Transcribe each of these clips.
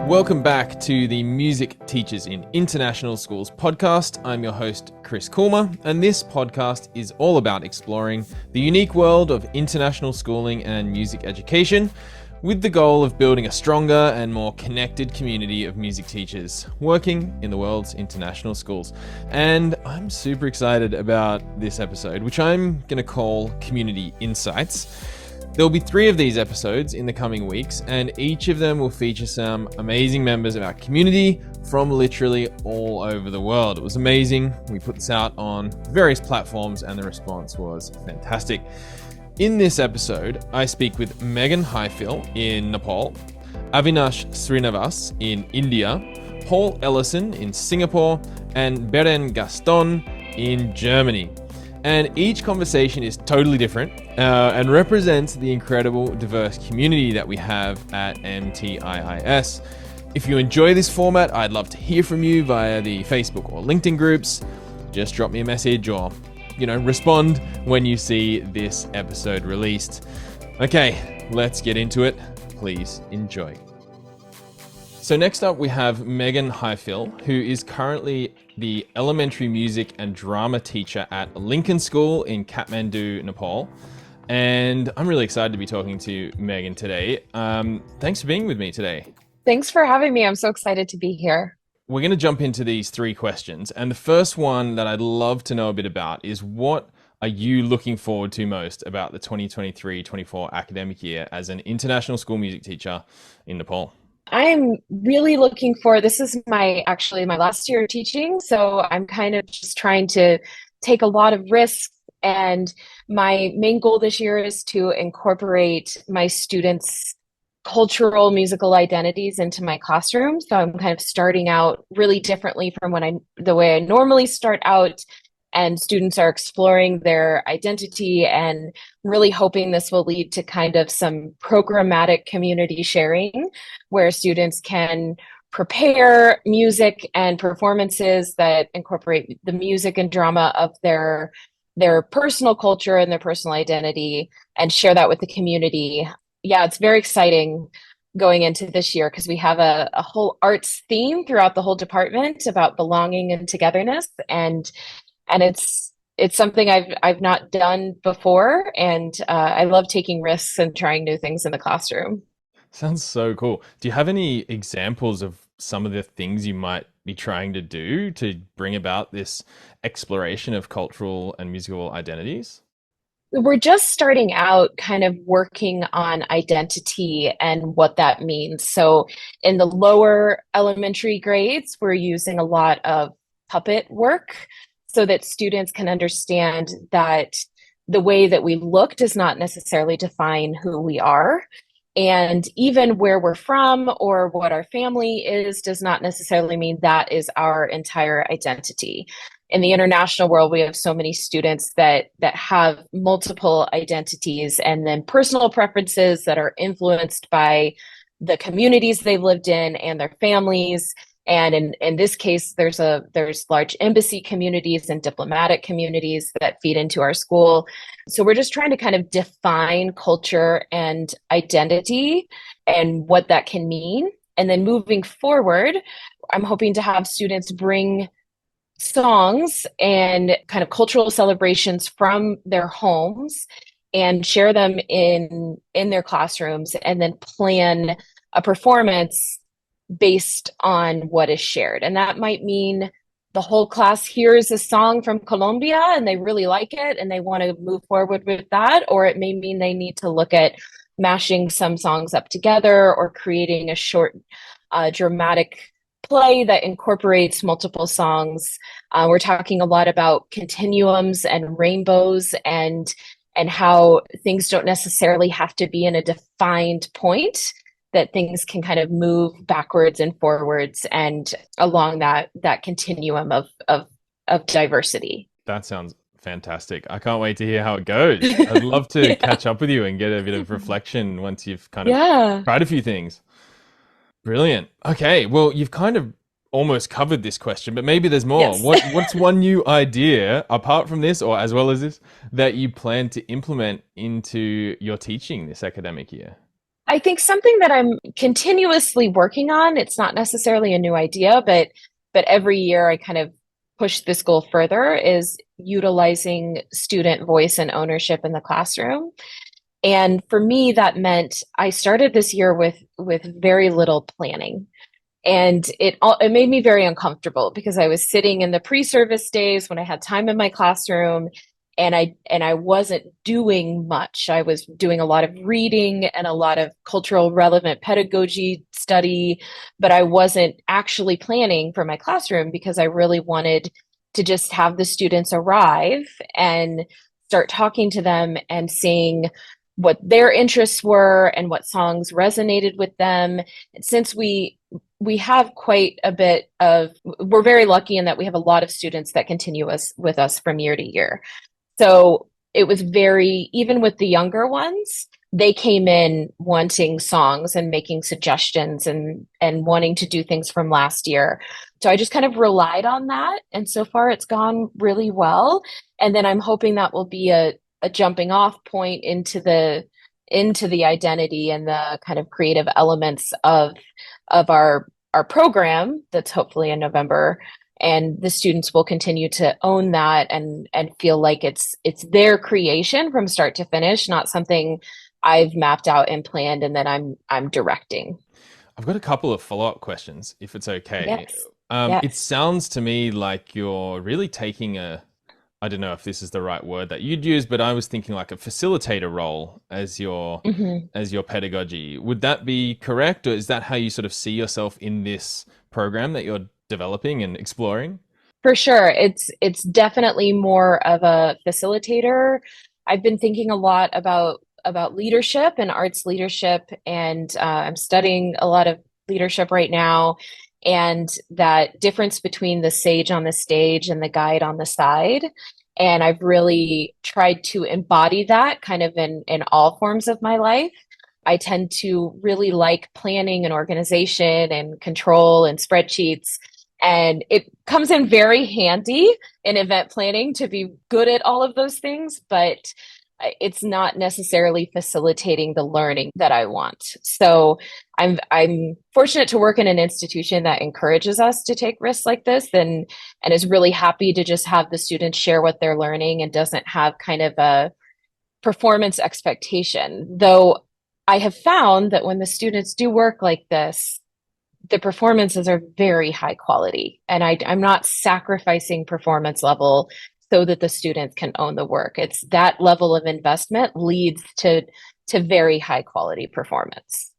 Welcome back to the Music Teachers in International Schools podcast. I'm your host, Chris Coolmer, and this podcast is all about exploring the unique world of international schooling and music education with the goal of building a stronger and more connected community of music teachers working in the world's international schools. And I'm super excited about this episode, which I'm going to call Community Insights. There'll be 3 of these episodes in the coming weeks, and each of them will feature some amazing members of our community from literally all over the world. It was amazing. We put this out on various platforms and the response was fantastic. In this episode, I speak with Megan Highfill in Nepal, Avinash Srinivas in India, Paul Ellison in Singapore, and Beren Gaston in Germany. And each conversation is totally different and represents the incredible diverse community that we have at MTIIS. If you enjoy this format, I'd love to hear from you via the Facebook or LinkedIn groups. Just drop me a message or, respond when you see this episode released. Okay, let's get into it. Please enjoy. So next up, we have Megan Highfill, who is currently the elementary music and drama teacher at Lincoln School in Kathmandu, Nepal. And I'm really excited to be talking to Megan today. Thanks for being with me today. Thanks for having me. I'm so excited to be here. We're going to jump into these 3 questions. And the first one that I'd love to know a bit about is, what are you looking forward to most about the 2023-24 academic year as an international school music teacher in Nepal? I'm really looking for, this is my last year of teaching, so I'm kind of just trying to take a lot of risks, and my main goal this year is to incorporate my students' cultural musical identities into my classroom. So I'm kind of starting out really differently from the way I normally start out, and students are exploring their identity, and really hoping this will lead to kind of some programmatic community sharing where students can prepare music and performances that incorporate the music and drama of their personal culture and their personal identity, and share that with the community. Yeah, it's very exciting going into this year because we have a whole arts theme throughout the whole department about belonging and togetherness, and it's something I've not done before, and I love taking risks and trying new things in the classroom. Sounds so cool. Do you have any examples of some of the things you might be trying to do to bring about this exploration of cultural and musical identities? We're just starting out kind of working on identity and what that means. So in the lower elementary grades, we're using a lot of puppet work so that students can understand that the way that we look does not necessarily define who we are. And even where we're from or what our family is does not necessarily mean that is our entire identity. In the international world, we have so many students that have multiple identities and then personal preferences that are influenced by the communities they've lived in and their families. And in this case, there's large embassy communities and diplomatic communities that feed into our school. So we're just trying to kind of define culture and identity and what that can mean. And then moving forward, I'm hoping to have students bring songs and kind of cultural celebrations from their homes and share them in their classrooms, and then plan a performance based on what is shared. And that might mean the whole class hears a song from Colombia and they really like it and they want to move forward with that. Or it may mean they need to look at mashing some songs up together or creating a short dramatic play that incorporates multiple songs. We're talking a lot about continuums and rainbows and how things don't necessarily have to be in a defined point, that things can kind of move backwards and forwards and along that continuum of diversity. That sounds fantastic. I can't wait to hear how it goes. I'd love to catch up with you and get a bit of reflection once you've kind of tried a few things. Brilliant. Okay, well, you've kind of almost covered this question, but maybe there's more. Yes. What's one new idea apart from this, or as well as this, that you plan to implement into your teaching this academic year? I think something that I'm continuously working on, it's not necessarily a new idea, but every year I kind of push this goal further, is utilizing student voice and ownership in the classroom. And for me, that meant I started this year with very little planning. And it made me very uncomfortable because I was sitting in the pre-service days when I had time in my classroom, and I wasn't doing much. I was doing a lot of reading and a lot of cultural relevant pedagogy study, but I wasn't actually planning for my classroom because I really wanted to just have the students arrive and start talking to them and seeing what their interests were and what songs resonated with them. Since we have quite a bit of, we're very lucky in that we have a lot of students that continue with us from year to year. So it was very, even with the younger ones, they came in wanting songs and making suggestions and wanting to do things from last year. So I just kind of relied on that. And so far it's gone really well. And then I'm hoping that will be a jumping off point into the identity and the kind of creative elements of our program that's hopefully in November, and the students will continue to own that and feel like it's their creation from start to finish, not something I've mapped out and planned and then I'm directing. I've got a couple of follow-up questions, if it's okay. Yes. It Yes. sounds to me like you're really taking I don't know if this is the right word that you'd use, but I was thinking like a facilitator role Mhm. as your pedagogy. Would that be correct, or is that how you sort of see yourself in this program that you're developing and exploring? For sure. It's definitely more of a facilitator. I've been thinking a lot about leadership and arts leadership, and I'm studying a lot of leadership right now, and that difference between the sage on the stage and the guide on the side. And I've really tried to embody that kind of in all forms of my life. I tend to really like planning and organization and control and spreadsheets. And it comes in very handy in event planning to be good at all of those things, but it's not necessarily facilitating the learning that I want. So I'm fortunate to work in an institution that encourages us to take risks like this, and is really happy to just have the students share what they're learning and doesn't have kind of a performance expectation. Though I have found that when the students do work like this, the performances are very high quality. And I'm not sacrificing performance level so that the students can own the work. It's that level of investment leads to very high quality performance.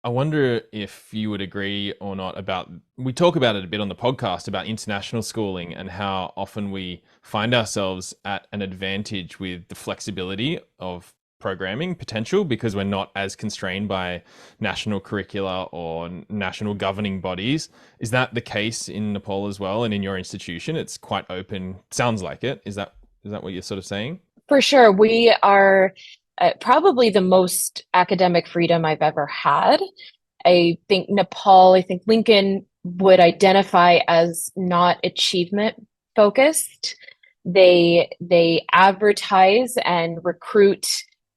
I wonder if you would agree or not about, we talk about it a bit on the podcast about international schooling and how often we find ourselves at an advantage with the flexibility of programming potential because we're not as constrained by national curricula or national governing bodies. Is that the case in Nepal as well? And in your institution, it's quite open. Sounds like it. Is that what you're sort of saying? For sure, we are probably the most academic freedom I've ever had. I think Lincoln would identify as not achievement focused. They advertise and recruit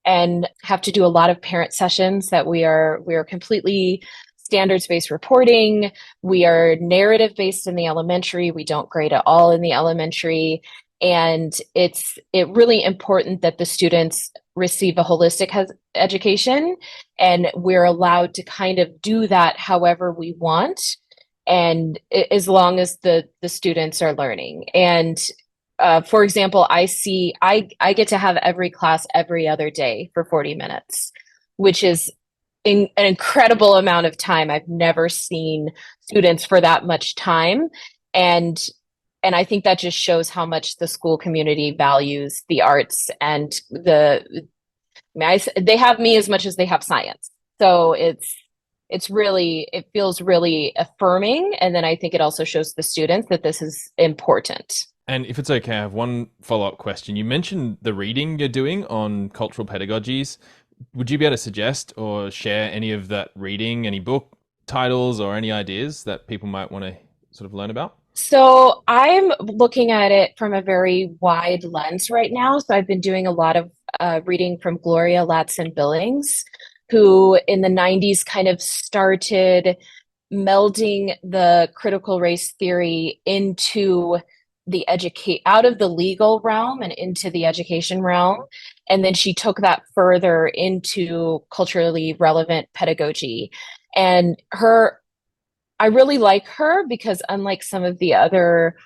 and have to do a lot of parent sessions that we are completely standards based reporting. We are narrative based in the elementary. We don't grade at all in the elementary. And it really important that the students receive a holistic education, and we're allowed to kind of do that however we want, and as long as the students are learning. And for example, I get to have every class every other day for 40 minutes, which is an incredible amount of time. I've never seen students for that much time. And I think that just shows how much the school community values the arts and they have me as much as they have science. So it feels really affirming. And then I think it also shows the students that this is important. And if it's okay, I have one follow-up question. You mentioned the reading you're doing on cultural pedagogies. Would you be able to suggest or share any of that reading, any book titles or any ideas that people might want to sort of learn about? So I'm looking at it from a very wide lens right now. So I've been doing a lot of reading from Gloria Ladson-Billings, who in the 90s kind of started melding the critical race theory into the educate out of the legal realm and into the education realm. And then she took that further into culturally relevant pedagogy. And her I really like her because unlike some of the other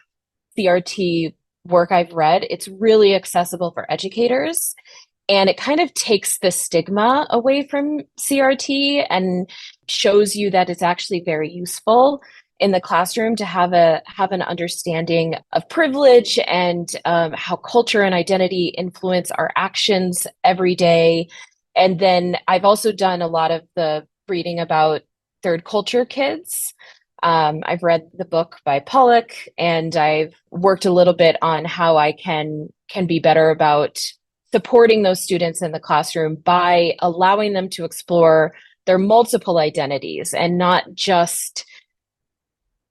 CRT work I've read, it's really accessible for educators. And it kind of takes the stigma away from CRT and shows you that it's actually very useful in the classroom to have an understanding of privilege and how culture and identity influence our actions every day. And then I've also done a lot of the reading about third culture kids. I've read the book by Pollock, and I've worked a little bit on how I can be better about supporting those students in the classroom by allowing them to explore their multiple identities and not just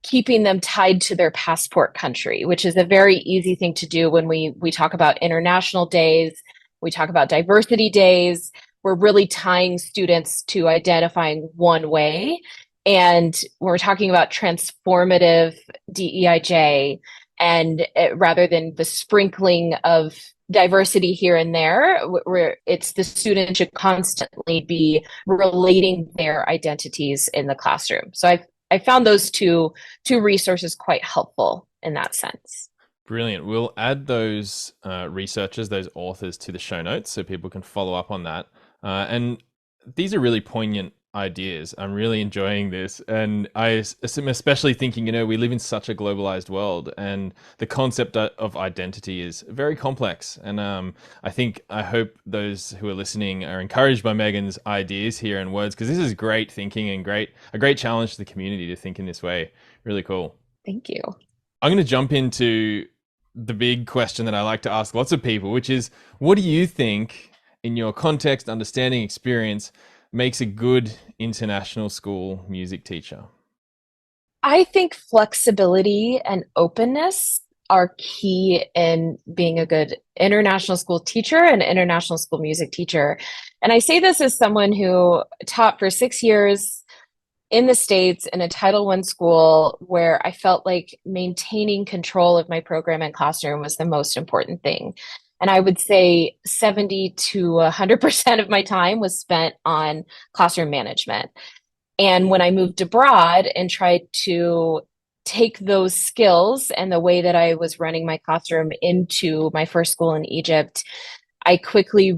keeping them tied to their passport country, which is a very easy thing to do when we talk about international days, we talk about diversity days. We're really tying students to identifying one way. And we're talking about transformative DEIJ, and rather than the sprinkling of diversity here and there, where it's the student should constantly be relating their identities in the classroom. So I found those two resources quite helpful in that sense. Brilliant. We'll add those researchers, those authors to the show notes so people can follow up on that. And these are really poignant ideas. I'm really enjoying this. And I'm especially thinking, we live in such a globalized world, and the concept of identity is very complex. And I hope those who are listening are encouraged by Megan's ideas here and words, because this is great thinking and a great challenge to the community to think in this way. Really cool. Thank you. I'm going to jump into the big question that I like to ask lots of people, which is, what do you think, in your context, understanding, experience, makes a good international school music teacher? I think flexibility and openness are key in being a good international school teacher and international school music teacher. And I say this as someone who taught for 6 years in the States in a Title I school, where I felt like maintaining control of my program and classroom was the most important thing. And I would say 70 to 100% of my time was spent on classroom management. And when I moved abroad and tried to take those skills and the way that I was running my classroom into my first school in Egypt, I quickly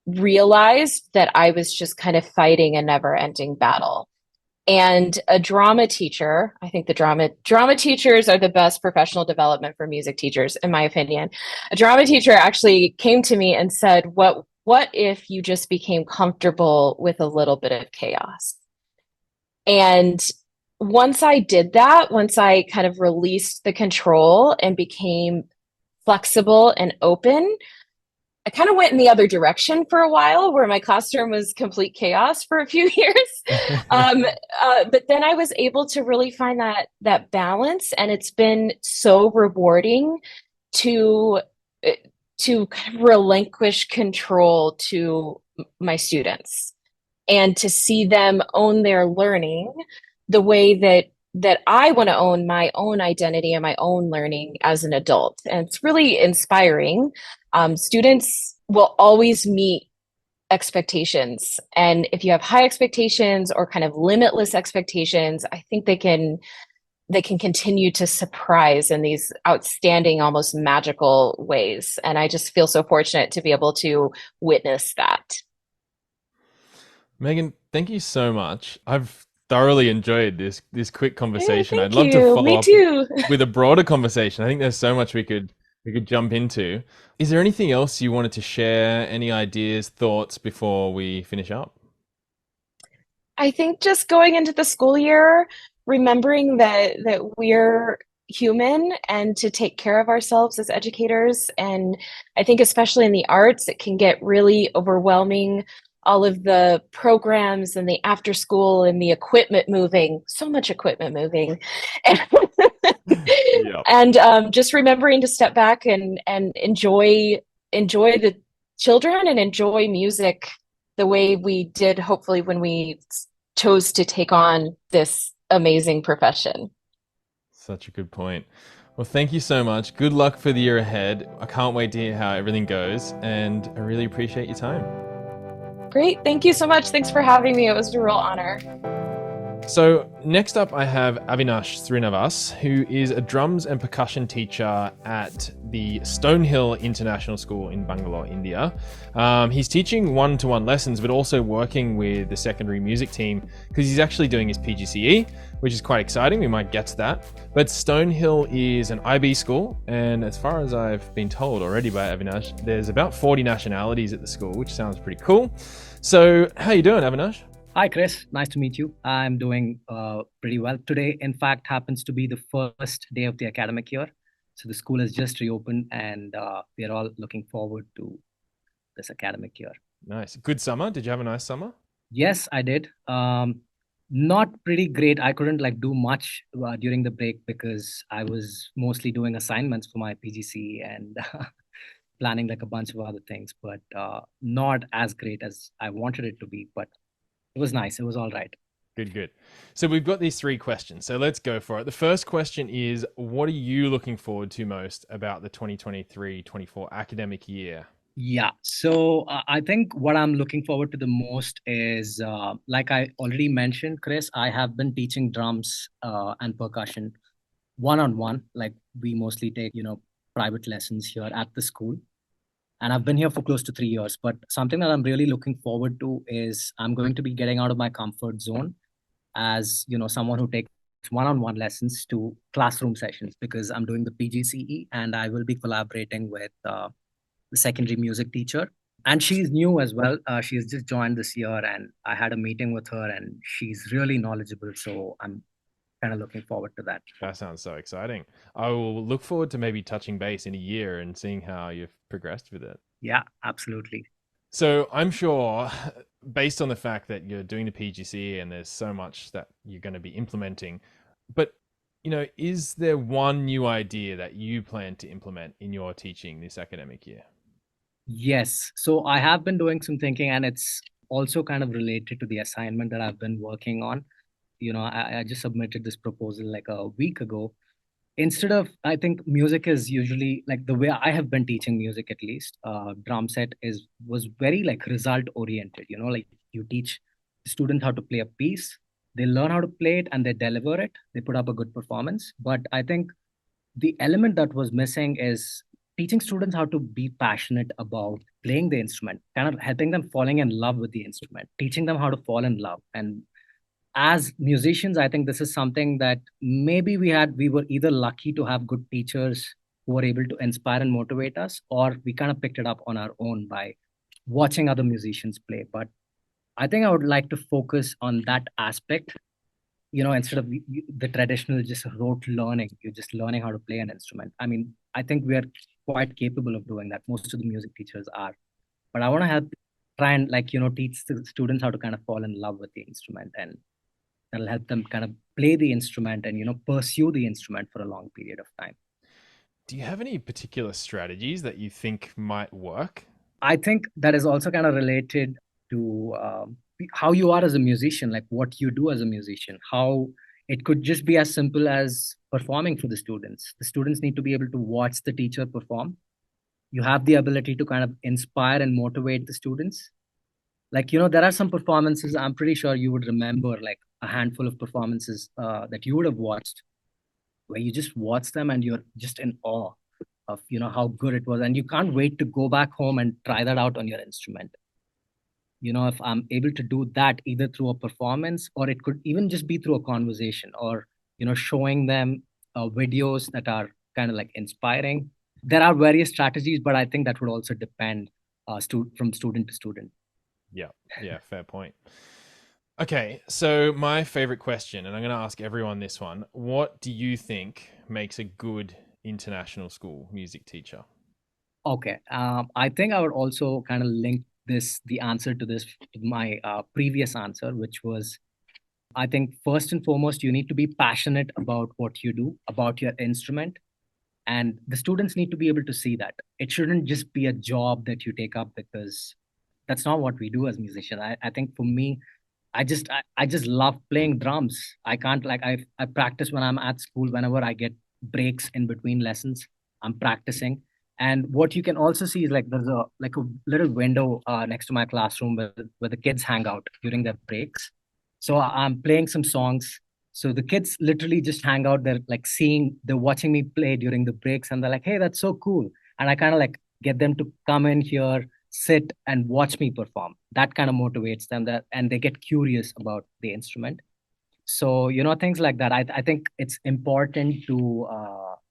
realized that I was just kind of fighting a never-ending battle. And a drama teacher, I think the drama teachers are the best professional development for music teachers, in my opinion. A drama teacher actually came to me and said, what if you just became comfortable with a little bit of chaos? And once I did that, once I kind of released the control and became flexible and open, I kind of went in the other direction for a while, where my classroom was complete chaos for a few years. But then I was able to really find that balance, and it's been so rewarding to kind of relinquish control to my students and to see them own their learning the way that I want to own my own identity and my own learning as an adult. And it's really inspiring. Students will always meet expectations. And if you have high expectations or kind of limitless expectations, I think they can continue to surprise in these outstanding, almost magical ways. And I just feel so fortunate to be able to witness that. Megan, thank you so much. I've thoroughly enjoyed this quick conversation. Thank I'd love to you. follow Me up too. with a broader conversation. I think there's so much we could jump into. Is there anything else you wanted to share? Any ideas, thoughts before we finish up? I think just going into the school year, remembering that we're human and to take care of ourselves as educators. And I think especially in the arts, it can get really overwhelming all of the programs and the after school and the equipment moving, so much equipment moving. Yeah. And just remembering to step back and enjoy the children and enjoy music the way we did, hopefully, when we chose to take on this amazing profession. Such a good point. Well, thank you so much. Good luck for the year ahead. I can't wait to hear how everything goes, and I really appreciate your time. Great. Thank you so much. Thanks for having me. It was a real honor. So, next up, I have Avinash Srinivas, who is a drums and percussion teacher at the Stonehill International School in Bangalore, India. He's teaching one-to-one lessons, but also working with the secondary music team because he's actually doing his PGCE, which is quite exciting. We might get to that. But Stonehill is an IB school, and as far as I've been told already by Avinash, there's about 40 nationalities at the school, which sounds pretty cool. So, how you doing, Avinash? Hi, Chris. Nice to meet you. I'm doing pretty well. Today, in fact, happens to be the first day of the academic year. So the school has just reopened and we are all looking forward to this academic year. Nice. Good summer. Did you have a nice summer? Yes, I did. Not pretty great. I couldn't do much during the break because I was mostly doing assignments for my PGC and planning a bunch of other things, but not as great as I wanted it to be. But it was nice. It was all right. Good, good. So we've got these 3 questions. So let's go for it. The first question is, what are you looking forward to most about the 2023-24 academic year? Yeah. So I think what I'm looking forward to the most is, like I already mentioned, Chris, I have been teaching drums and percussion one-on-one. Like we mostly take, private lessons here at the school. And I've been here for close to 3 years. But something that I'm really looking forward to is I'm going to be getting out of my comfort zone as, someone who takes one-on-one lessons to classroom sessions because I'm doing the PGCE and I will be collaborating with the secondary music teacher. And she's new as well. She's just joined this year and I had a meeting with her and she's really knowledgeable. So I'm kind of looking forward to that. That sounds so exciting. I will look forward to maybe touching base in a year and seeing how you've progressed with it. Yeah, absolutely. So I'm sure, based on the fact that you're doing the PGCE and there's so much that you're going to be implementing, but is there one new idea that you plan to implement in your teaching this academic year? Yes. So I have been doing some thinking and it's also kind of related to the assignment that I've been working on. I just submitted this proposal like a week ago. Instead of, I think music is usually the way I have been teaching music, at least, drum set was very result oriented, you teach the student how to play a piece, they learn how to play it and they deliver it, they put up a good performance. But I think the element that was missing is teaching students how to be passionate about playing the instrument, kind of helping them falling in love with the instrument, teaching them how to fall in love. And as musicians, I think this is something that maybe we were either lucky to have good teachers who were able to inspire and motivate us, or we kind of picked it up on our own by watching other musicians play. But I think I would like to focus on that aspect, instead of the traditional just rote learning, you're just learning how to play an instrument. I mean, I think we are quite capable of doing that. Most of the music teachers are. But I want to help try and teach the students how to kind of fall in love with the instrument, and that'll help them kind of play the instrument and pursue the instrument for a long period of time. Do you have any particular strategies that you think might work? I think that is also kind of related to how you are as a musician, like what you do as a musician. How it could just be as simple as performing for the students. The students need to be able to watch the teacher perform. You have the ability to kind of inspire and motivate the students. There are some performances I'm pretty sure you would remember, like a handful of performances that you would have watched, where you just watch them and you're just in awe of how good it was, and you can't wait to go back home and try that out on your instrument. If I'm able to do that either through a performance, or it could even just be through a conversation, or showing them videos that are kind of inspiring. There are various strategies, but I think that would also depend from student to student. Yeah, fair point. Okay, so my favorite question, and I'm going to ask everyone this one: what do you think makes a good international school music teacher? Okay, I think I would also kind of link the answer to this, to my previous answer, which was, I think first and foremost, you need to be passionate about what you do, about your instrument. And the students need to be able to see that. It shouldn't just be a job that you take up, because that's not what we do as musicians. I think for me, I just love playing drums. I can't, like, I practice when I'm at school. Whenever I get breaks in between lessons, I'm practicing. And what you can also see is, like, there's a little window next to my classroom where the kids hang out during their breaks. So I'm playing some songs. So the kids literally just hang out there, like they're watching me play during the breaks, and they're like, "Hey, that's so cool." And I kind of like get them to come in here, sit and watch me perform. That kind of motivates them, and they get curious about the instrument. So, things like that. I think it's important to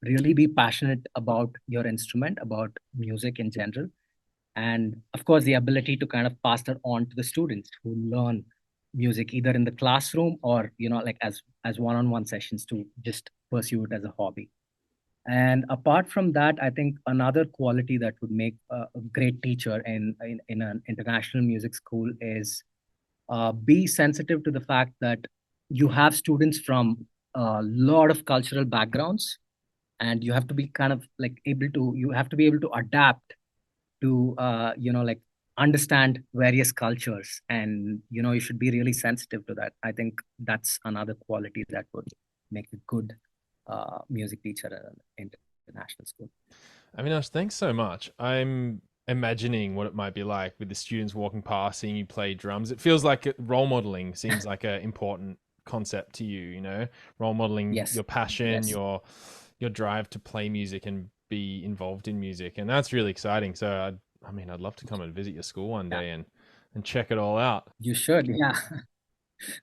really be passionate about your instrument, about music in general. And of course, the ability to kind of pass that on to the students who learn music either in the classroom or, like as one-on-one sessions, to just pursue it as a hobby. And apart from that, I think another quality that would make a great teacher in an international music school is be sensitive to the fact that you have students from a lot of cultural backgrounds, and you have to be kind of like you have to be able to adapt to, like, understand various cultures. And, you should be really sensitive to that. I think that's another quality that would make a good music teacher at an international school. Avinash, thanks so much. I'm imagining what it might be like with the students walking past, seeing you play drums. It feels like role modeling seems like an important concept to you, role modeling Yes. your passion, Yes. your drive to play music and be involved in music. And that's really exciting. So I'd love to come and visit your school one day and check it all out. You should, yeah.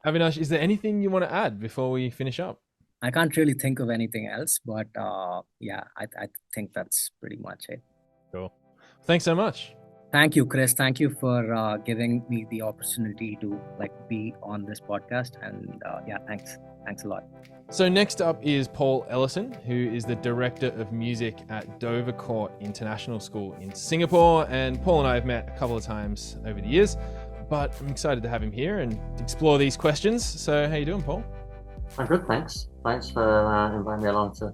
Avinash, is there anything you want to add before we finish up? I can't really think of anything else, but yeah, I think that's pretty much it. Cool. Thanks so much. Thank you, Chris. Thank you for giving me the opportunity to be on this podcast. And yeah, thanks a lot. So next up is Paul Ellison, who is the Director of Music at Dover Court International School in Singapore. And Paul and I have met a couple of times over the years, but I'm excited to have him here and explore these questions. So how you doing, Paul? I'm good, thanks. Thanks for inviting me along to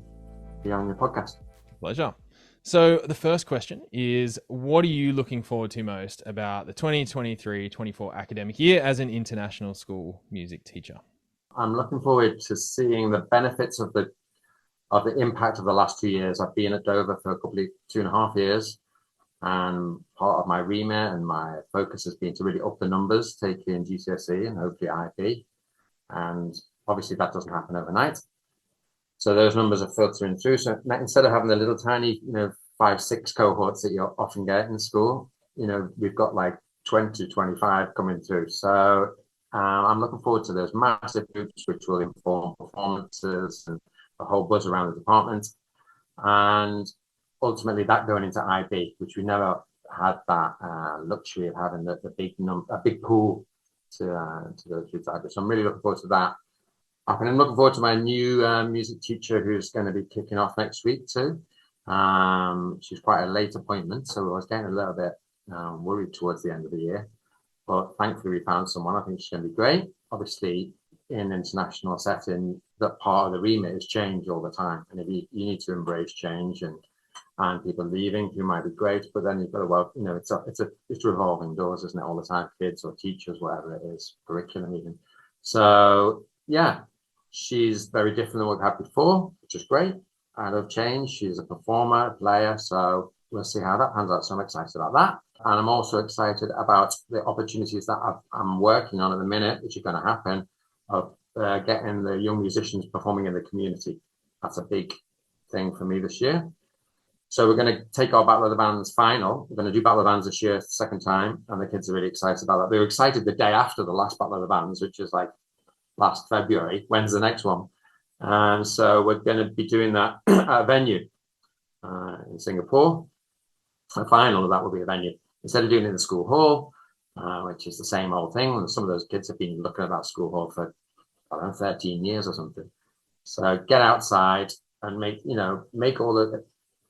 be on your podcast. Pleasure. So the first question is, what are you looking forward to most about the 2023-24 academic year as an international school music teacher? I'm looking forward to seeing the benefits of the impact of the last 2 years. I've been at Dover for 2.5 years, and part of my remit and my focus has been to really up the numbers, taking GCSE and hopefully IB. And obviously that doesn't happen overnight. So those numbers are filtering through. So instead of having the little tiny, 5-6 cohorts that you often get in school, we've got like 20, 25 coming through. So I'm looking forward to those massive groups, which will inform performances and a whole buzz around the department. And ultimately that going into IB, which we never had that luxury of having a big pool to go through to IB. So I'm really looking forward to that. And I'm looking forward to my new music teacher, who's going to be kicking off next week too. She's quite a late appointment, so I was getting a little bit worried towards the end of the year. But thankfully we found someone. I think she's going to be great. Obviously, in an international setting, that part of the remit is change all the time. And if you need to embrace change and people leaving who might be great, but then you've got to, it's revolving doors, isn't it, all the time, kids or teachers, whatever it is, curriculum even. So yeah, she's very different than what we had before, which is great. I love change. She's a performer, a player, so we'll see how that pans out. So I'm excited about that. And I'm also excited about the opportunities that I'm working on at the minute, which are going to happen, of getting the young musicians performing in the community. That's a big thing for me this year. So we're going to take our Battle of the Bands final. We're going to do Battle of the Bands this year, second time, and the kids are really excited about that. They were excited the day after the last Battle of the Bands, which is like last February. When's the next one? And so we're going to be doing that at a venue in Singapore. The final of that will be a venue. Instead of doing it in the school hall, which is the same old thing. And some of those kids have been looking at that school hall for, 13 years or something. So get outside and make all the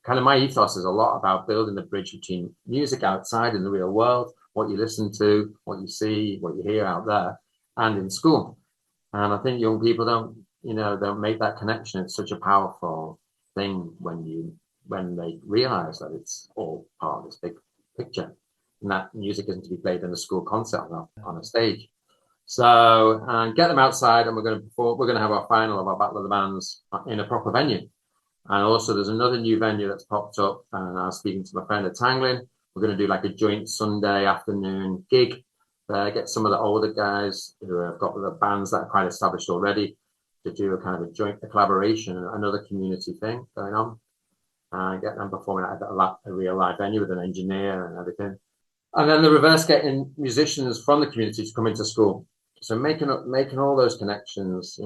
kind of, my ethos is a lot about building the bridge between music outside in the real world, what you listen to, what you see, what you hear out there and in school. And I think young people don't make that connection. It's such a powerful thing when they realize that it's all part of this big picture, and that music isn't to be played in a school concert on a stage. So, and get them outside, and we're going to have our final of our Battle of the Bands in a proper venue. And also there's another new venue that's popped up, and I was speaking to my friend at Tanglin. We're going to do like a joint Sunday afternoon gig, get some of the older guys who have got the bands that are quite established already to do a kind of a collaboration, another community thing going on, and get them performing at a real live venue with an engineer and everything. And then the reverse, getting musicians from the community to come into school. So making all those connections,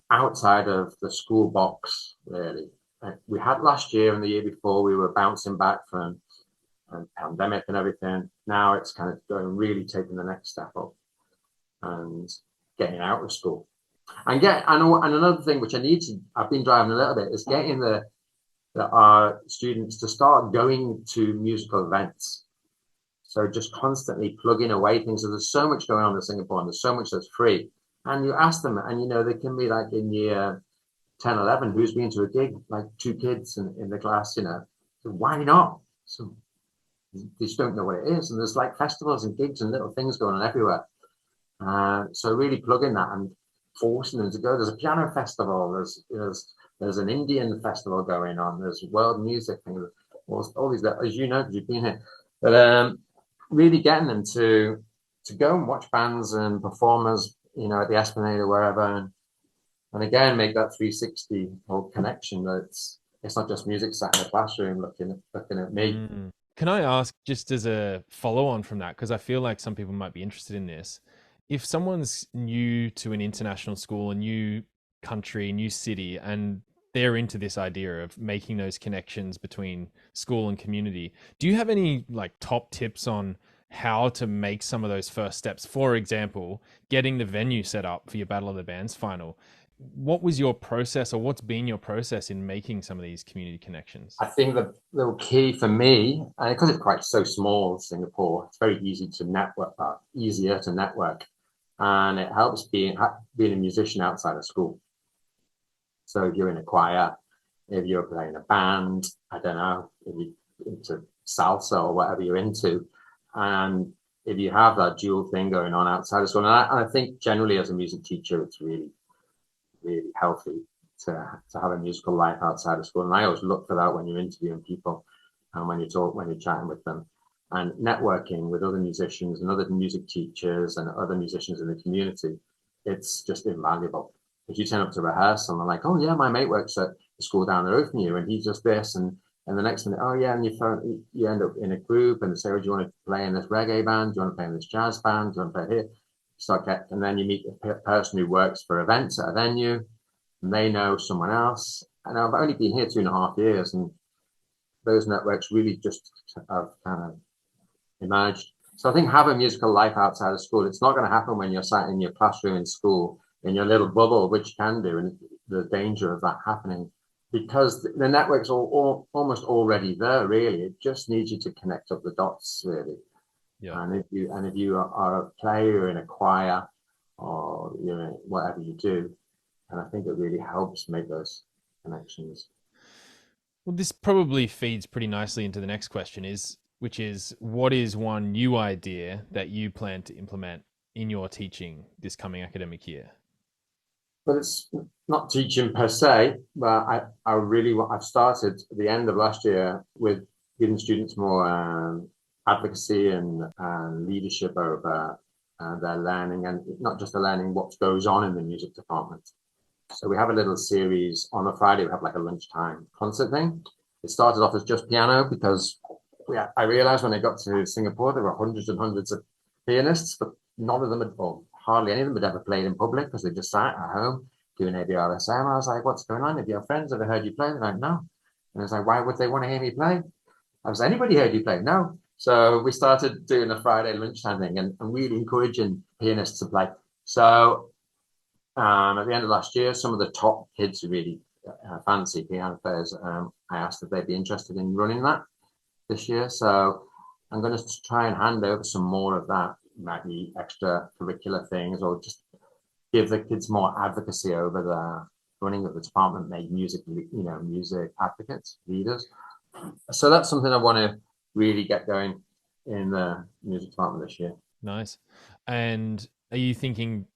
outside of the school box, really. We had last year and the year before, we were bouncing back from pandemic and everything. Now it's kind of really taking the next step up and getting out of school. And another thing which I've been driving a little bit, is getting our students to start going to musical events. So just constantly plugging away things. So there's so much going on in Singapore, and there's so much that's free. And you ask them, and they can be like in year 10, 11, who's been to a gig, like 2 kids in the class, so why not? So they just don't know what it is. And there's like festivals and gigs and little things going on everywhere. So really plugging that and forcing them to go. There's a piano festival. There's an Indian festival going on. There's world music things. All these, as you know, because you've been here. But really getting them to go and watch bands and performers, at the Esplanade or wherever, and again make that 360 whole connection. That it's not just music sat in the classroom looking at me. Can I ask, just as a follow on from that, because I feel like some people might be interested in this, if someone's new to an international school, a new country, new city, and they're into this idea of making those connections between school and community, do you have any like top tips on how to make some of those first steps? For example, getting the venue set up for your Battle of the Bands final. What was your process, or what's been your process in making some of these community connections? I think the key for me, because it's quite so small, Singapore, it's very easier to network, and it helps being a musician outside of school. So if you're in a choir, if you're playing a band, I don't know, if you're into salsa or whatever you're into, and if you have that dual thing going on outside of school, and I think generally as a music teacher, it's really, really healthy to have a musical life outside of school. And I always look for that when you're interviewing people and when you're chatting with them, and networking with other musicians and other music teachers and other musicians in the community. It's just invaluable. If you turn up to rehearsal and like, oh yeah, my mate works at the school down the road from you and he does this, and the next minute, oh yeah, and you end up in a group and they say, oh, do you want to play in this reggae band? Do you want to play in this jazz band? Do you want to play here? And then you meet the person who works for events at a venue, and they know someone else. And I've only been here 2.5 years, and those networks really just have kind of emerged. So I think have a musical life outside of school. It's not going to happen when you're sat in your classroom in school, in your little bubble, which you can do, and the danger of that happening, because the network's almost already there, really. It just needs you to connect up the dots, really. Yeah. And if you are a player in a choir, or whatever you do, and I think it really helps make those connections. Well, this probably feeds pretty nicely into the next question, which is what is one new idea that you plan to implement in your teaching this coming academic year? But it's not teaching per se, but I've started at the end of last year with giving students more advocacy and leadership over their learning, and not just the learning, what goes on in the music department. So we have a little series on a Friday. We have like a lunchtime concert thing. It started off as just piano because I realized when I got to Singapore, there were hundreds and hundreds of pianists, but none of them hardly any of them had ever played in public because they just sat at home doing ABRSM. I was like, what's going on? Have your friends ever heard you play? They're like, no. And I was like, why would they want to hear me play? I was, anybody heard you play? No. So we started doing a Friday lunchtime thing and really encouraging pianists to play. So at the end of last year, some of the top kids who really fancy piano players, I asked if they'd be interested in running that this year. So I'm going to try and hand over some more of that, might be extracurricular things, or just give the kids more advocacy over the running of the department, make music, music advocates, leaders. So that's something I want to really get going in the music department this year. Nice. And are you thinking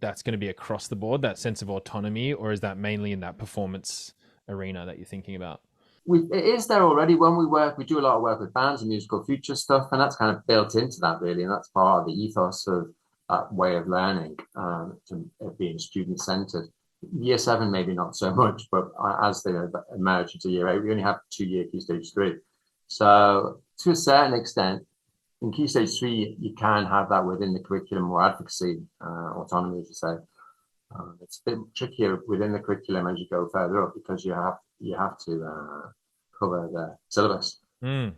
that's going to be across the board, that sense of autonomy, or is that mainly in that performance arena that you're thinking about? It is there already. When we do a lot of work with bands and musical future stuff, and that's kind of built into that really, and that's part of the ethos of that way of learning, being student-centered. Year 7 maybe not so much, but as they emerge into year 8, we only have 2-year Key Stage 3. So to a certain extent, in Key Stage 3, you can have that within the curriculum, more advocacy, autonomy, as you say. It's a bit trickier within the curriculum as you go further up, because you have to cover the syllabus. And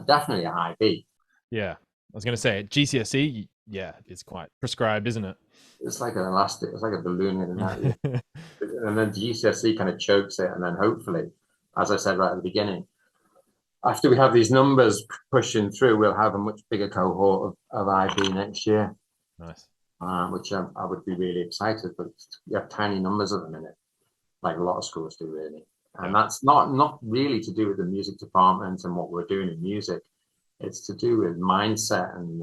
definitely a high B. Yeah, I was going to say GCSE. Yeah, it's quite prescribed, isn't it? It's like an elastic. It's like a balloon in and out. And then GCSE kind of chokes it, and then hopefully, as I said right at the beginning, after we have these numbers pushing through, we'll have a much bigger cohort of IB next year. Nice. Which I would be really excited, but you have tiny numbers at the minute, like a lot of schools do, really. And that's not really to do with the music department and what we're doing in music. It's to do with mindset, and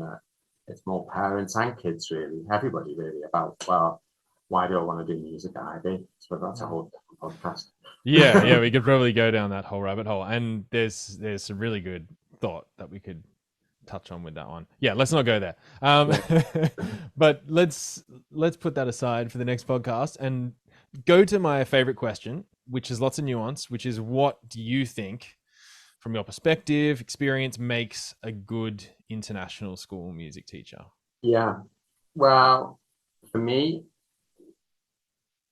it's more parents and kids, really, everybody really, about, well, why do I want to do music at IB? So that's a whole different podcast. Yeah, we could probably go down that whole rabbit hole. And there's some really good thought that we could touch on with that one. Yeah, let's not go there. But let's put that aside for the next podcast and go to my favorite question, which is lots of nuance, which is, what do you think, from your perspective, experience, makes a good international school music teacher? Yeah, well, for me,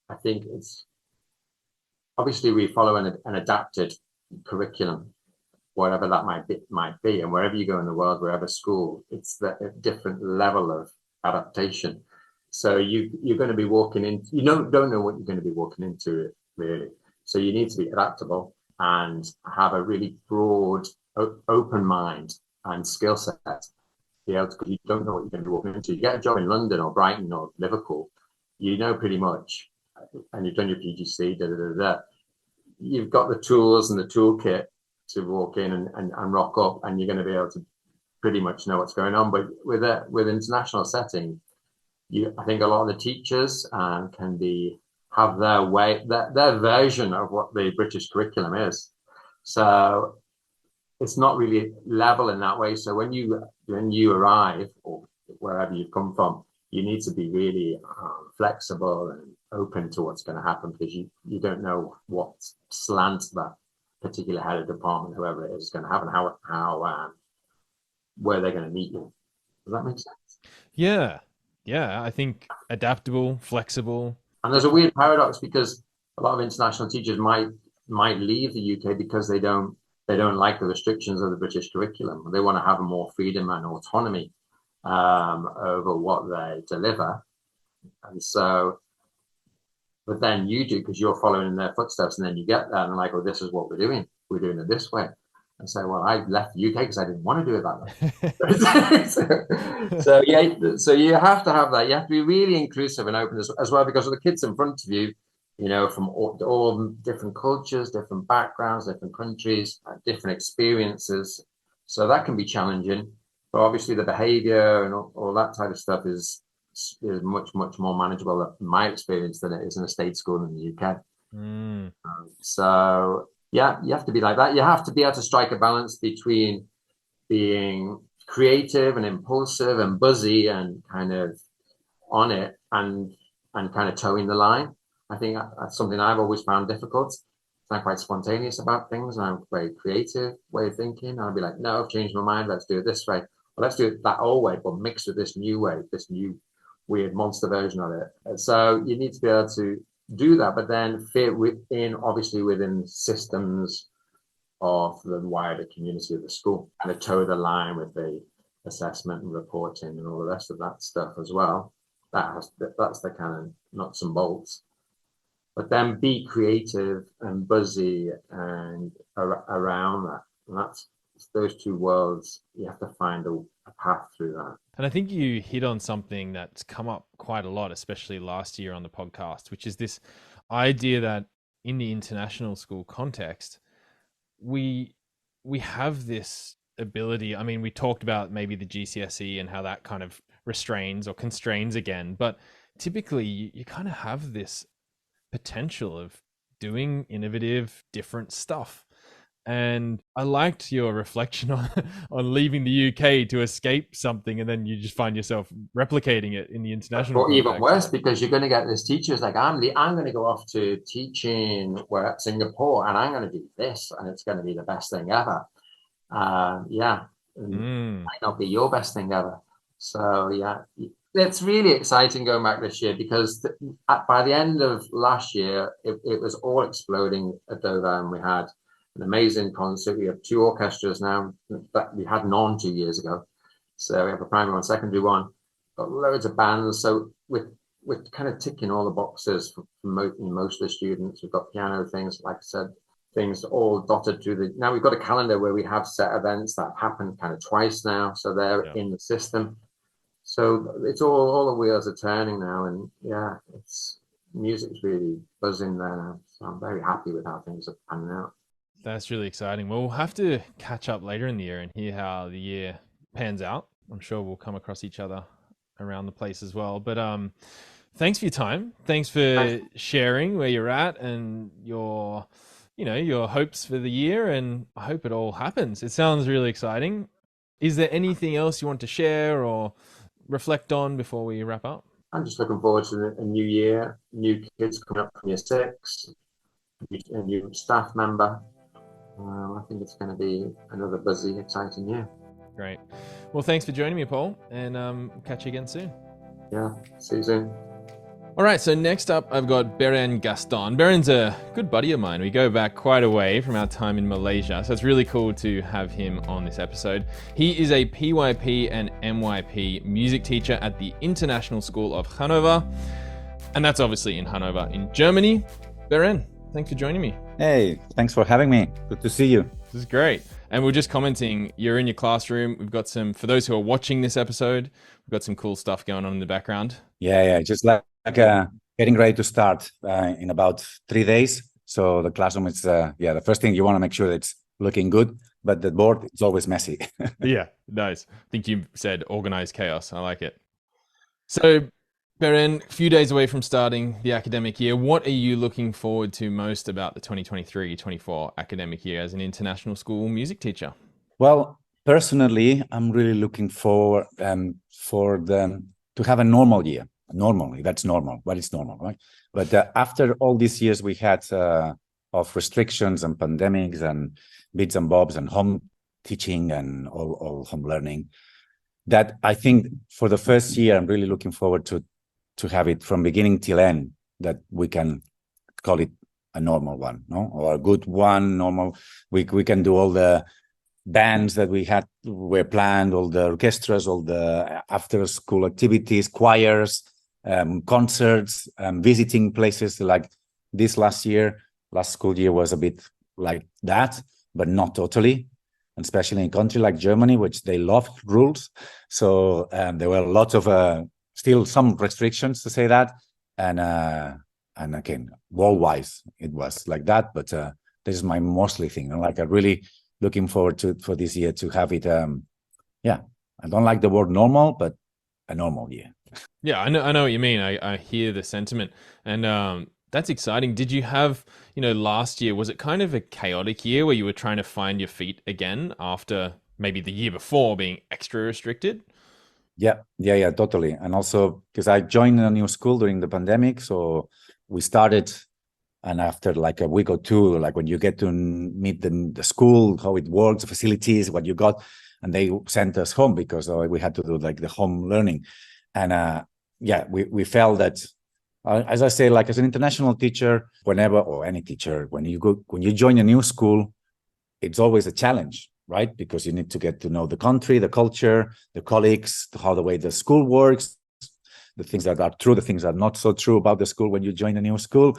I think it's obviously we follow an adapted curriculum, whatever that might be, and wherever you go in the world, wherever school, it's a different level of adaptation. So you're going to be walking in, you don't know what you're going to be walking into, really. So you need to be adaptable and have a really broad, open mind and skill set. Because you don't know what you're going to be walking into. You get a job in London or Brighton or Liverpool, you know pretty much, and you've done your PGC, you've got the tools and the toolkit to walk in and rock up, and you're going to be able to pretty much know what's going on. But with international setting, I think a lot of the teachers have their way, their version of what the British curriculum is. So it's not really level in that way. So when you arrive, or wherever you've come from, you need to be really flexible and open to what's going to happen, because you don't know what slant that particular head of department, whoever it is going to have, and how where they're going to meet you. Does that make sense? Yeah, I think adaptable, flexible. And there's a weird paradox, because a lot of international teachers might leave the UK because they don't like the restrictions of the British curriculum. They want to have more freedom and autonomy over what they deliver. And so, but then you do, because you're following in their footsteps, and then you get there and like, oh, this is what we're doing it this way. And say, well, I left the UK because I didn't want to do it that way. so you have to have that. You have to be really inclusive and open as well, because of the kids in front of you, from all different cultures, different backgrounds, different countries, different experiences. So that can be challenging. But obviously the behavior and all that type of stuff is much, much more manageable, in my experience, than it is in a state school in the UK. So yeah, you have to be like that. You have to be able to strike a balance between being creative and impulsive and buzzy and kind of on it, and kind of towing the line. I think that's something I've always found difficult. I'm quite spontaneous about things, and I'm a very creative way of thinking. I'll be like, no, I've changed my mind. Let's do it this way. Well, let's do it that old way, but mixed with this new way, this new weird monster version of it. And so you need to be able to do that, but then fit within systems of the wider community of the school, and to toe the line with the assessment and reporting and all the rest of that stuff as well. That's the kind of nuts and bolts. But then be creative and buzzy and around that. And that's it's those two worlds. You have to find a path through that. And I think you hit on something that's come up quite a lot, especially last year on the podcast, which is this idea that in the international school context, we have this ability. I mean, we talked about maybe the GCSE and how that kind of restrains or constrains again, but typically you kind of have this potential of doing innovative, different stuff. And I liked your reflection on leaving the UK to escape something, and then you just find yourself replicating it in the international or even context. worse, because you're going to get this teachers like, I'm going to go off to teaching where at Singapore, and I'm going to do this, and it's going to be the best thing ever. Might not be your best thing ever. So yeah, it's really exciting going back this year, because by the end of last year, it was all exploding at Dover, and we had an amazing concert. We have 2 orchestras now that we had none 2 years ago. So we have a primary one, secondary one, got loads of bands. So we're kind of ticking all the boxes for most of the students. We've got piano things, like I said, things all dotted through now we've got a calendar where we have set events that happen kind of twice now. So they're in the system. So it's all the wheels are turning now. And yeah, music's really buzzing there now. So I'm very happy with how things are panning out. That's really exciting. Well, we'll have to catch up later in the year and hear how the year pans out. I'm sure we'll come across each other around the place as well. But thanks for your time. Thanks for sharing where you're at and your hopes for the year. And I hope it all happens. It sounds really exciting. Is there anything else you want to share or reflect on before we wrap up? I'm just looking forward to a new year, new kids coming up from year 6, a new staff member. I think it's going to be another busy, exciting year. Great. Well, thanks for joining me, Paul, and we'll catch you again soon. Yeah, see you soon. All right, so next up, I've got Beren Gaston. Beren's a good buddy of mine. We go back quite a way from our time in Malaysia, so it's really cool to have him on this episode. He is a PYP and MYP music teacher at the International School of Hannover, and that's obviously in Hannover in Germany. Beren, thanks for joining me. Hey, thanks for having me. Good to see you. This is great. And we're just commenting, you're in your classroom. We've got for those who are watching this episode, we've got some cool stuff going on in the background. Yeah, just like getting ready to start in about 3 days. So the classroom is, the first thing you want to make sure that it's looking good, but the board is always messy. Yeah, nice. I think you said organized chaos. I like it. So Beren, a few days away from starting the academic year, what are you looking forward to most about the 2023-24 academic year as an international school music teacher? Well, personally, I'm really looking forward to have a normal year. Normally, that's normal, but it's normal, right? But after all these years we had of restrictions and pandemics and bits and bobs and home teaching and all home learning, that I think for the first year, I'm really looking forward to have it from beginning till end, that we can call it a normal one, no? Or a good one, normal. We can do all the bands that were planned, all the orchestras, all the after school activities, choirs, concerts, visiting places. Like this last school year was a bit like that, but not totally, and especially in a country like Germany, which they love rules. So there were a lot of still some restrictions, to say that, and again, worldwide it was like that. But this is my mostly thing. I'm really looking forward for this year to have it. I don't like the word normal, but a normal year. Yeah, I know what you mean. I hear the sentiment, and that's exciting. Did you have, last year, was it kind of a chaotic year where you were trying to find your feet again after maybe the year before being extra restricted? Yeah, totally. And also because I joined a new school during the pandemic, so we started, and after like a week or two, like when you get to meet the school, how it works, the facilities, what you got, and they sent us home because we had to do like the home learning. And we felt that, as I say, like as an international teacher, whenever, or any teacher, when you join a new school, it's always a challenge, right? Because you need to get to know the country, the culture, the colleagues, how the way the school works, the things that are true, the things that are not so true about the school when you join a new school,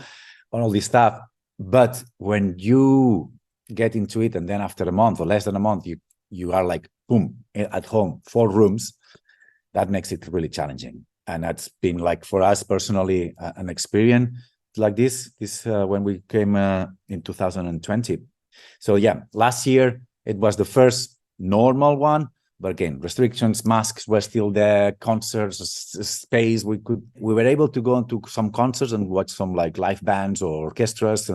all this stuff. But when you get into it, and then after a month or less than a month, you are like, boom, at home, 4 rooms. That makes it really challenging. And that's been like for us personally, an experience like this when we came in 2020. So yeah, last year it was the first normal one, but again, restrictions, masks were still there, concerts, space. We were able to go into some concerts and watch some like live bands or orchestras.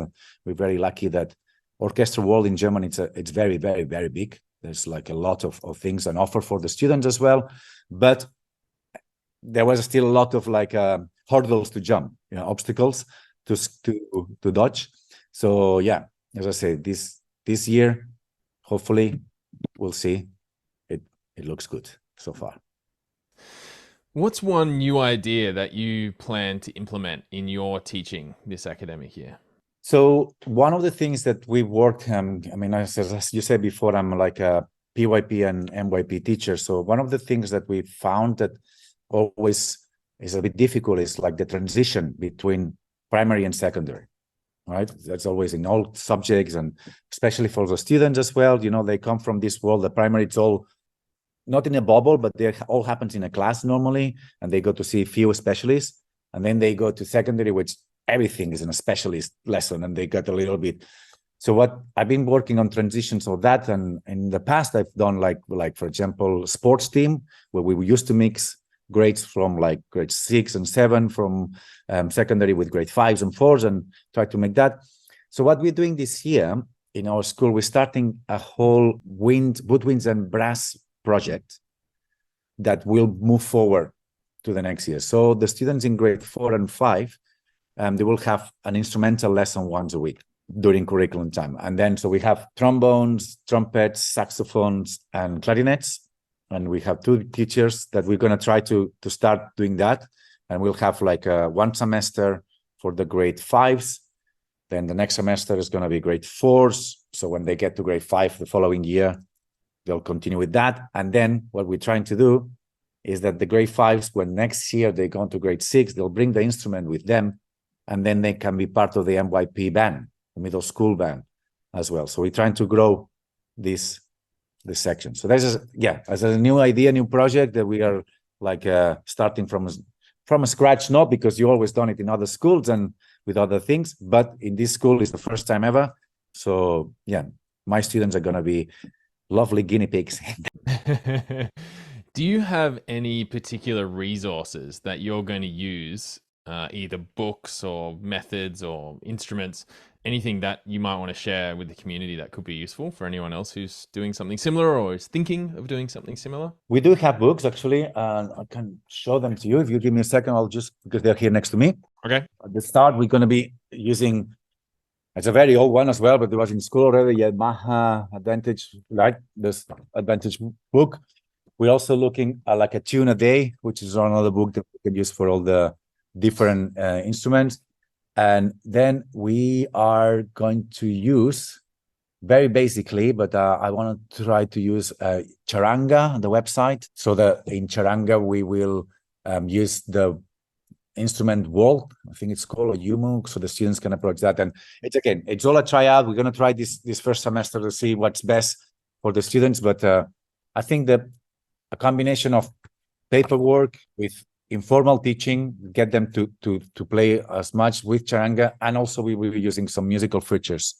We're very lucky that orchestra world in Germany, it's very, very, very big. There's like a lot of things on offer for the students as well, but there was still a lot of like hurdles to jump, obstacles to dodge. So yeah, as I say, this year, hopefully, we'll see. It looks good so far. What's one new idea that you plan to implement in your teaching this academic year? So one of the things that we worked, I mean, as you said before, I'm like a PYP and MYP teacher. So one of the things that we found that always is a bit difficult is like the transition between primary and secondary, right? That's always in all subjects, and especially for the students as well. They come from this world. The primary, it's all not in a bubble, but they all happens in a class normally, and they go to see few specialists, and then they go to secondary, which everything is in a specialist lesson, and they get a little bit. So what I've been working on transitions of that, and in the past I've done like for example, sports team, where we used to mix grades from like grade 6 and 7 from secondary with grade 5s and 4s, and try to make that. So what we're doing this year in our school, we're starting a whole woodwinds and brass project that will move forward to the next year. So the students in grade 4 and 5, they will have an instrumental lesson once a week during curriculum time. And then, so we have trombones, trumpets, saxophones, and clarinets. And we have 2 teachers that we're going to try to start doing that. And we'll have like one semester for the grade 5s. Then the next semester is going to be grade 4s. So when they get to grade 5 the following year, they'll continue with that. And then what we're trying to do is that the grade 5s, when next year they go to grade 6, they'll bring the instrument with them, and then they can be part of the MYP band, the middle school band as well. So we're trying to grow this section. So there's as a new idea, new project that we are like starting from scratch, not because you always done it in other schools and with other things, but in this school is the first time ever. So yeah, my students are going to be lovely guinea pigs. Do you have any particular resources that you're going to use, either books or methods or instruments, anything that you might want to share with the community that could be useful for anyone else who's doing something similar or is thinking of doing something similar? We do have books, actually, and I can show them to you. If you give me a second, I'll just, because they're here next to me. Okay. At the start, we're going to be using, it's a very old one as well, but it was in school already, Yamaha Advantage, right? This Advantage book. We're also looking at like a tune a day, which is another book that we can use for all the different instruments. And then we are going to use, very basically, but I want to try to use Charanga, the website. So that in Charanga, we will use the instrument wall, I think it's called, a UMOOC, so the students can approach that. And it's all a tryout. We're going to try this first semester to see what's best for the students. But I think that a combination of paperwork with informal teaching, get them to play as much with Charanga, and also we will be using some musical features,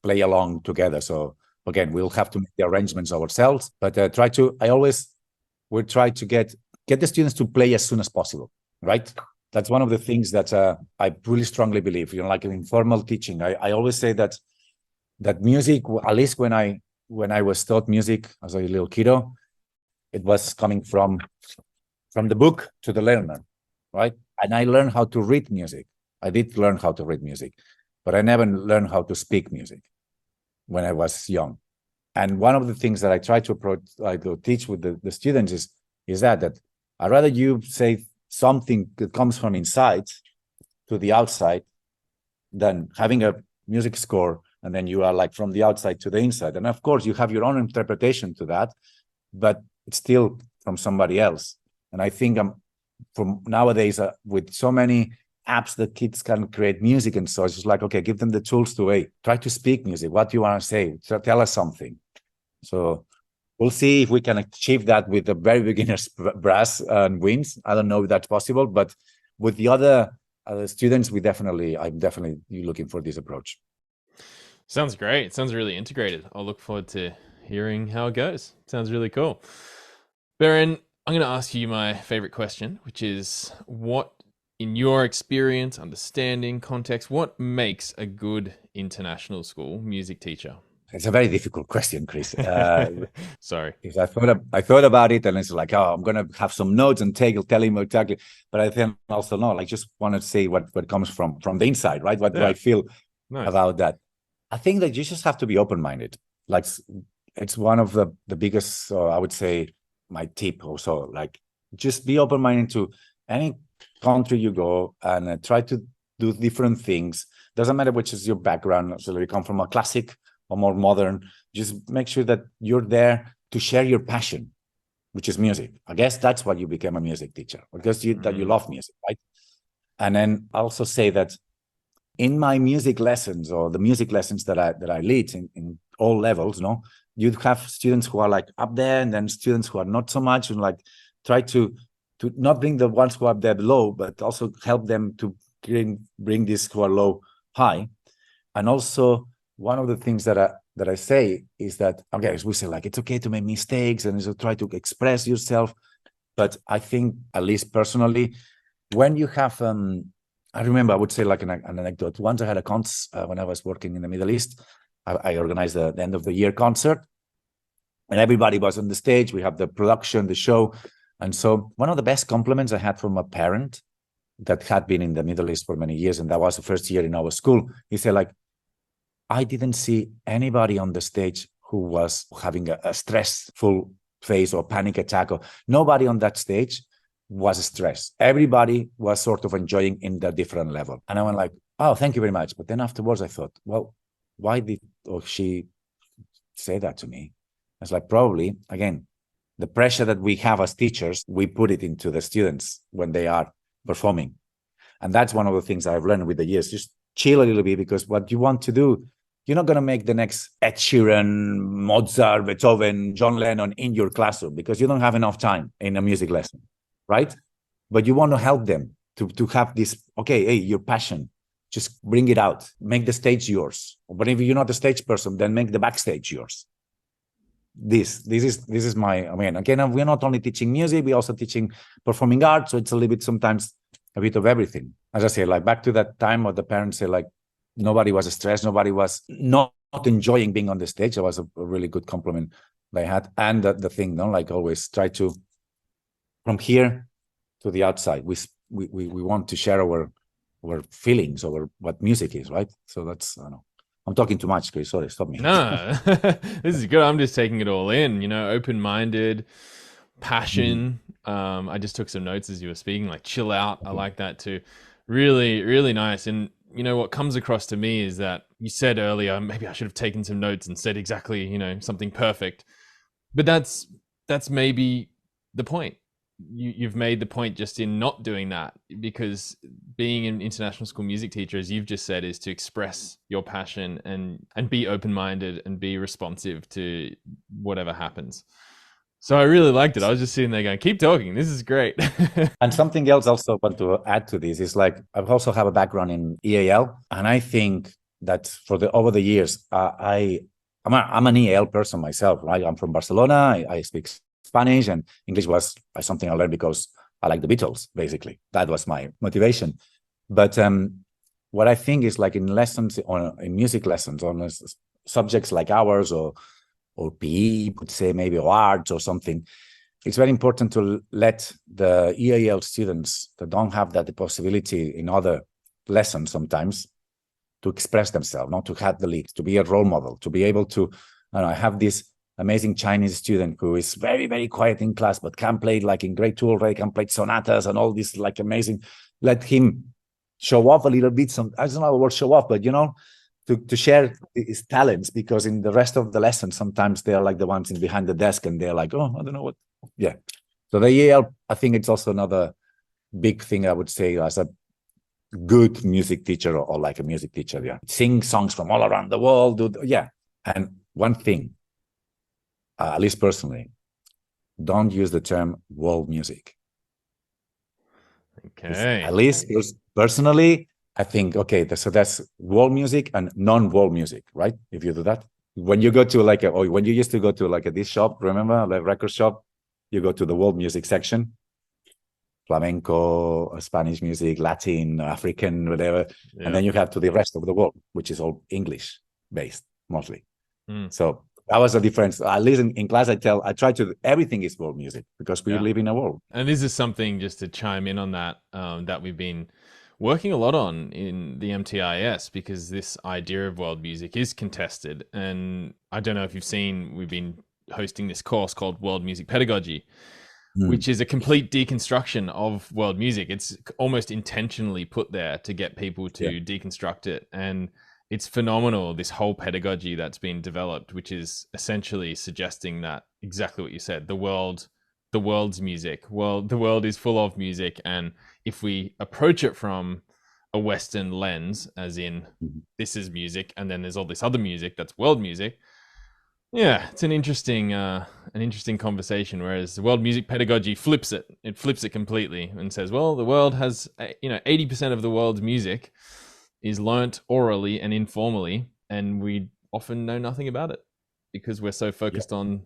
play along together. So again, we'll have to make the arrangements ourselves, but we'll try to get the students to play as soon as possible, right? That's one of the things that I really strongly believe, like in informal teaching. I always say that music, at least when I was taught music as a little kiddo, it was coming from the book to the learner, right? And I learned how to read music. I did learn how to read music, but I never learned how to speak music when I was young. And one of the things that I try to approach, teach with the students is that I'd rather you say something that comes from inside to the outside than having a music score and then you are like from the outside to the inside. And of course, you have your own interpretation to that, but it's still from somebody else. And I think from nowadays with so many apps that kids can create music, and so it's just like, okay, give them the tools to try to speak music. What do you want to say? Tell us something. So We'll see if we can achieve that with the very beginners brass and winds. I don't know if that's possible, but with the other students, I'm definitely looking for this approach. Sounds great. Sounds really integrated. I'll look forward to hearing how it goes. Sounds really cool. Beren, I'm going to ask you my favorite question, which is what, in your experience, understanding, context, what makes a good international school music teacher? It's a very difficult question, Chris. Sorry. Because I thought about it, and it's like, oh, I'm gonna have some notes and tell him exactly. But I think also no, like just want to say what comes from the inside, right? What do I feel about that? I think that you just have to be open-minded. Like it's one of the biggest, I would say, my tip also. Like just be open-minded to any country you go and try to do different things. Doesn't matter which is your background. So you come from a classic or more modern, just make sure that you're there to share your passion, which is music. I guess that's why you became a music teacher, because that you love music, right? And then also say that in my music lessons or the music lessons that I lead in all levels, you'd have students who are like up there and then students who are not so much, and like try to not bring the ones who are there low, but also help them to bring these who are low high. And also, one of the things that I say is that, okay, as we say, like, it's okay to make mistakes and so try to express yourself. But I think, at least personally, when you have, I remember I would say like an anecdote. Once I had a concert when I was working in the Middle East. I organized the end of the year concert, and everybody was on the stage. We have the production, the show. And so one of the best compliments I had from a parent that had been in the Middle East for many years, and that was the first year in our school, he said, like, I didn't see anybody on the stage who was having a stressful phase or panic attack, or nobody on that stage was stressed. Everybody was sort of enjoying in the different level. And I went like, oh, thank you very much. But then afterwards I thought, well, why did she say that to me? I was like, probably, again, the pressure that we have as teachers, we put it into the students when they are performing. And that's one of the things I've learned with the years. Just chill a little bit, because what you want to do, you're not going to make the next Ed Sheeran, Mozart, Beethoven, John Lennon in your classroom, because you don't have enough time in a music lesson, right? But you want to help them to have this, okay, hey, your passion, just bring it out, make the stage yours. But if you're not the stage person, then make the backstage yours. This is my, I mean, again, we're not only teaching music, we're also teaching performing arts. So it's a little bit, sometimes a bit of everything. As I say, like back to that time where the parents say like, nobody was stressed, nobody was not enjoying being on the stage. That was a really good compliment they had. And the thing, like always try to, from here to the outside, we want to share our feelings over what music is, right? So that's, I don't know. I'm talking too much, Chris. Sorry, stop me. No, this is good. I'm just taking it all in, open-minded, passion. I just took some notes as you were speaking, like chill out. I like that too. Really, really nice. And what comes across to me is that you said earlier, maybe I should have taken some notes and said exactly, something perfect. But that's maybe the point. You've made the point just in not doing that, because being an international school music teacher, as you've just said, is to express your passion and be open-minded and be responsive to whatever happens. So I really liked it. I was just sitting there going, keep talking. This is great. And something else also I want to add to this is like, I also have a background in EAL. And I think that over the years, I'm an EAL person myself, right? I'm from Barcelona. I speak Spanish, and English was something I learned because I like the Beatles, basically. That was my motivation. But what I think is like in lessons, in music lessons, on subjects like ours or PE, could say maybe, or arts or something, it's very important to let the EAL students that don't have the possibility in other lessons sometimes to express themselves, not to have the lead, to be a role model, to be able to, I have this amazing Chinese student who is very, very quiet in class, but can play like in grade 2 already, can play sonatas and all this like amazing. Let him show off a little bit. I don't know the word show off, but to share his talents, because in the rest of the lesson, sometimes they're like the ones in behind the desk and they're like, oh, I don't know what. Yeah. So the EAL, I think it's also another big thing I would say as a good music teacher or like a music teacher. Yeah. Sing songs from all around the world. Yeah. And one thing, at least personally, don't use the term world music. Okay. At least personally, I think, okay, so that's world music and non-world music, right? If you do that, when you go to when you used to go to this shop, remember, like record shop, you go to the world music section, flamenco, Spanish music, Latin, African, whatever. Yeah. And then you have to the rest of the world, which is all English based mostly. Mm. So that was the difference. At least in class, everything is world music because we live in a world. And this is something, just to chime in on that, that we've been working a lot on in the MTIIS, because this idea of world music is contested. And I don't know if you've seen, we've been hosting this course called World Music Pedagogy, which is a complete deconstruction of world music. It's almost intentionally put there to get people to deconstruct it. And it's phenomenal, this whole pedagogy that's been developed, which is essentially suggesting that exactly what you said, the world's music. Well, the world is full of music. And if we approach it from a Western lens, as in this is music, and then there's all this other music that's world music. Yeah, it's an interesting conversation. Whereas the world music pedagogy flips it completely and says, well, the world has, 80% of the world's music is learnt orally and informally, and we often know nothing about it because we're so focused on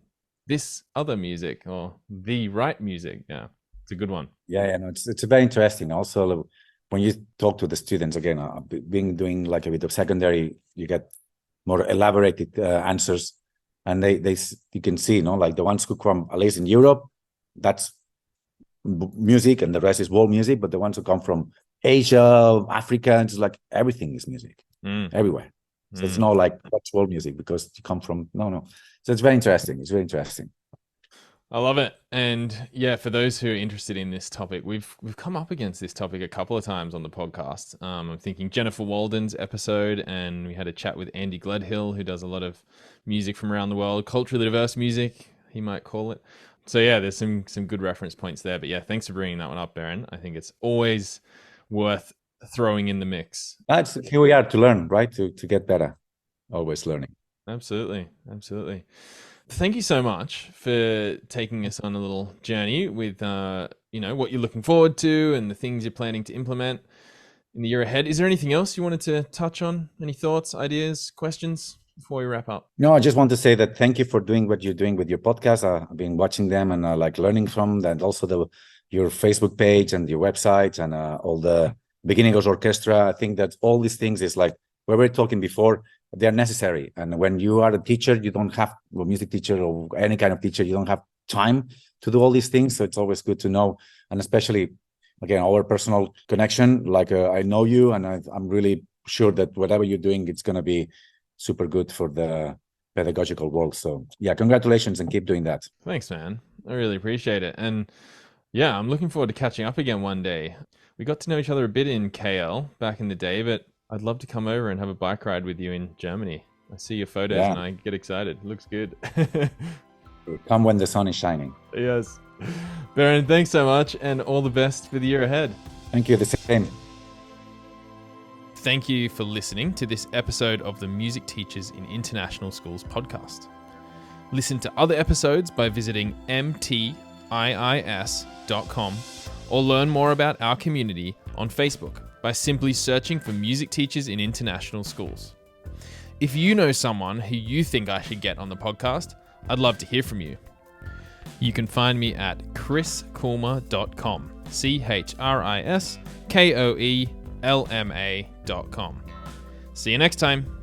this other music or the right music. Yeah, it's a good one. No, it's very interesting. Also, when you talk to the students, again, doing like a bit of secondary, you get more elaborated answers. And they you can see, like the ones who come, at least in Europe, that's music, and the rest is world music. But the ones who come from Asia, Africa, it's like everything is music everywhere. So it's not like what's world music because you come from no. So it's very interesting. It's very interesting. I love it. And yeah, for those who are interested in this topic, we've come up against this topic a couple of times on the podcast. I'm thinking Jennifer Walden's episode, and we had a chat with Andy Gledhill, who does a lot of music from around the world, culturally diverse music, he might call it. So yeah, there's some good reference points there. But yeah, thanks for bringing that one up, Beren. I think it's always worth throwing in the mix. Here we are to learn, right? To get better. Always learning. Absolutely. Thank you so much for taking us on a little journey with, what you're looking forward to and the things you're planning to implement in the year ahead. Is there anything else you wanted to touch on? Any thoughts, ideas, questions before we wrap up? No, I just want to say that thank you for doing what you're doing with your podcast. I've been watching them and learning from that. Also your Facebook page and your website and all the beginners orchestra. I think that all these things is like we were talking before. They're necessary. And when you are a teacher, you don't have a music teacher or any kind of teacher, you don't have time to do all these things. So it's always good to know. And especially, again, our personal connection, I know you and I'm really sure that whatever you're doing, it's going to be super good for the pedagogical world. So yeah, congratulations and keep doing that. Thanks, man. I really appreciate it. And yeah, I'm looking forward to catching up again one day. We got to know each other a bit in KL back in the day, but I'd love to come over and have a bike ride with you in Germany. I see your photos and I get excited. It looks good. Come when the sun is shining. Yes. Beren, thanks so much and all the best for the year ahead. Thank you. The same. Thank you for listening to this episode of the Music Teachers in International Schools podcast. Listen to other episodes by visiting MTIIS.com or learn more about our community on Facebook by simply searching for Music Teachers in International Schools. If you know someone who you think I should get on the podcast, I'd love to hear from you. You can find me at chriskoelma.com, ChrisKoelma.com. See you next time.